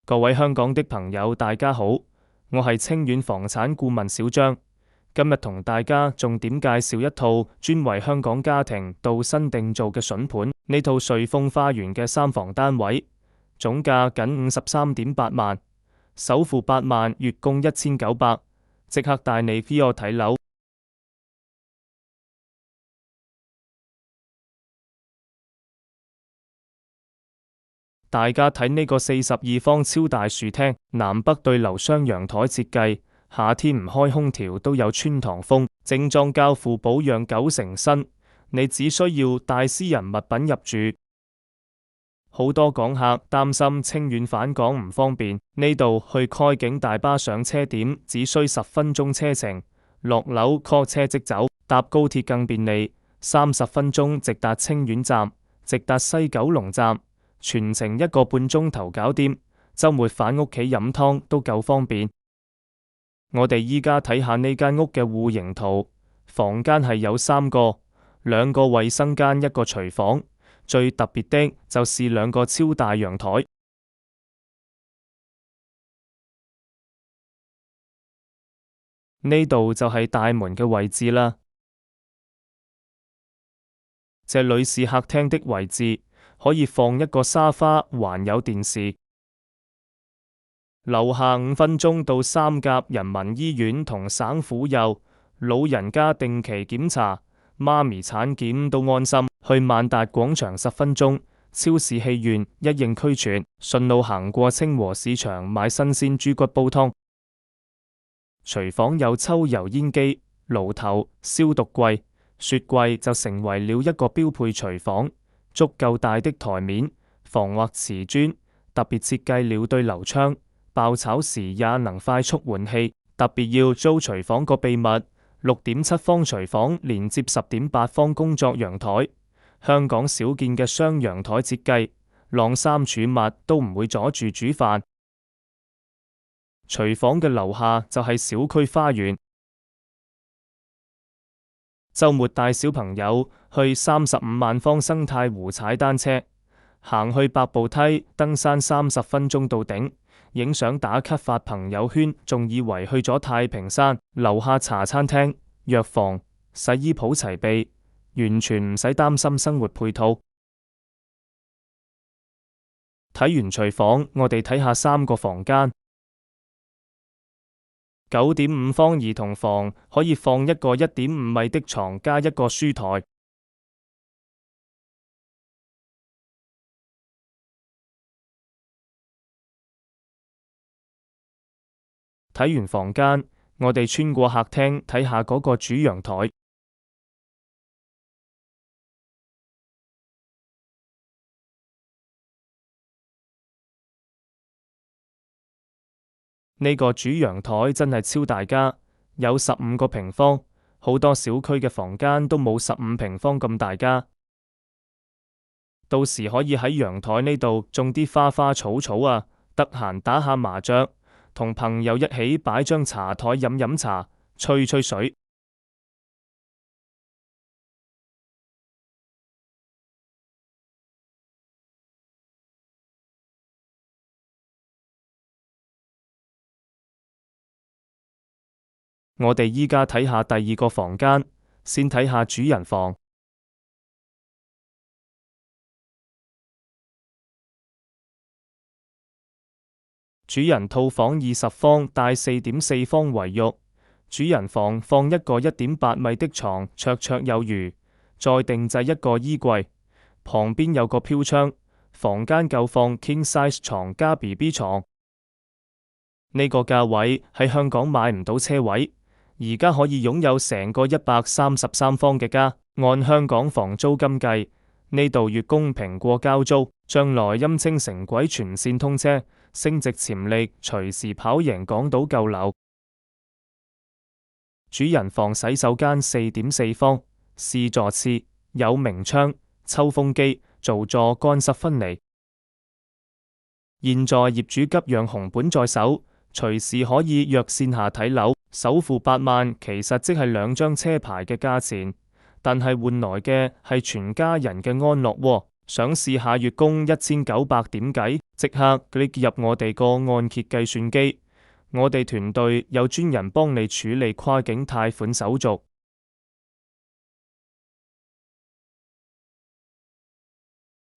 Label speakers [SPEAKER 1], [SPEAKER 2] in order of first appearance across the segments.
[SPEAKER 1] 各位香港的朋友，大家好，我係清遠房產顧問小張，今日同大家重點介紹一套專為香港家庭度身訂造嘅筍盤。呢套瑞豐花園嘅3房單位，總價僅53.8萬，首付8萬，月供1900，即刻帶你 view 睇樓。大家睇呢個42方超大樹廳，南北對流雙陽台設計，夏天唔開空調都有穿堂風，整裝交付保養9成新，你只需要帶私人物品入住。好多港客擔心清遠返港唔方便，呢度去開境大巴上車點只需10分鐘車程，落樓 call 車即走，搭高鐵更便利，30分鐘直達清遠站，直達西九龍站。全程1個半鐘頭搞掂，周末返屋企飲湯都夠方便。我哋依家睇下呢間屋嘅戶型圖，房間係有3個，2個衛生間，1個廚房，最特別的就是2個超大陽台。呢度就係大門嘅位置啦，這裏是客廳的位置。可以放1個沙發，還有電視。樓下5分鐘到三甲人民醫院同省婦幼，老人家定期檢查，媽咪產檢都安心。去萬達廣場10分鐘，超市戲院一應俱全。順路行過清和市場買新鮮豬骨煲湯。廚房有抽油煙機、爐頭、消毒櫃、雪櫃就成為了一個標配廚房。足夠大的台面，防滑瓷磚，特別設計了對流窗，爆炒時也能快速換氣。特別要租廚房個秘密，6.7方廚房連接10.8方工作陽台，香港少見嘅雙陽台設計，晾衫儲物都唔會阻住煮飯。廚房嘅樓下就係小區花園。周末帶小朋友去35萬方生態湖踩單車，行去百步梯登山30分鐘到頂，影相打卡發朋友圈，仲以為去咗太平山。樓下茶餐廳、藥房、洗衣鋪齊備，完全唔使擔心生活配套。睇完廚房，我哋睇下3個房間。9.5方兒童房可以放1個1.5米的床加1個書台。睇完房間，我哋穿過客廳睇下嗰個主陽台。呢個主陽台真係超大家，有15個平方，好多小區嘅房間都冇15平方咁大家。到時可以喺陽台呢度種啲花花草草啊，得閒打下麻雀，同朋友一起擺張茶台飲飲茶，吹吹水。我哋依家睇下第2個房間，先睇下主人房。主人套房20方帶4.4方衛浴，主人房放1個1.8米的床，綽綽有餘，再定製1個衣櫃，旁邊有個飄窗，房間夠放 King size 床加 BB 床。呢個價位喺香港買唔到車位。而家可以擁有成個133方嘅家，按香港房租金計，呢度越公平過交租。將來陰青城軌全線通車，升值潛力隨時跑贏港島舊樓。主人房洗手間4.4方，4座廁，有明窗、抽風機，做咗乾濕分離。現在業主急讓紅本在手，隨時可以約線下睇樓。首付8萬，其實即係2張車牌嘅價錢，但係換來嘅係全家人嘅安樂窩。想試下月供1900點計？即刻 click 入我哋個按揭計算機，我哋團隊有專人幫你處理跨境貸款手續。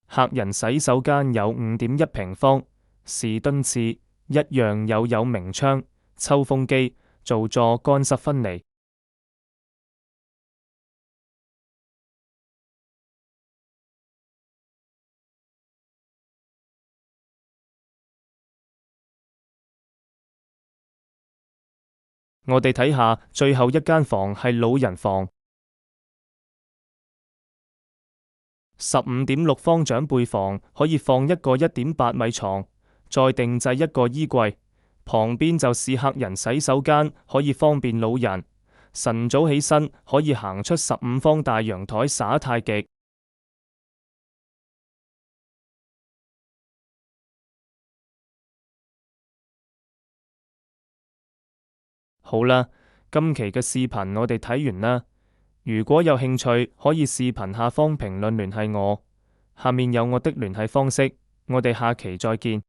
[SPEAKER 1] 客人洗手間有5.1平方，時蹲廁一樣有明窗、抽風機，做咗乾濕分離。我哋睇下最後一間房係老人房，15.6方長輩房可以放一個1.8米床，再定製一個衣櫃，旁邊就是客人洗手間，可以方便老人。晨早起身可以行出15方大陽台耍太極。好啦，今期嘅視頻我哋睇完啦。如果有興趣，可以視頻下方評論聯繫我。下面有我的聯繫方式，我哋下期再見。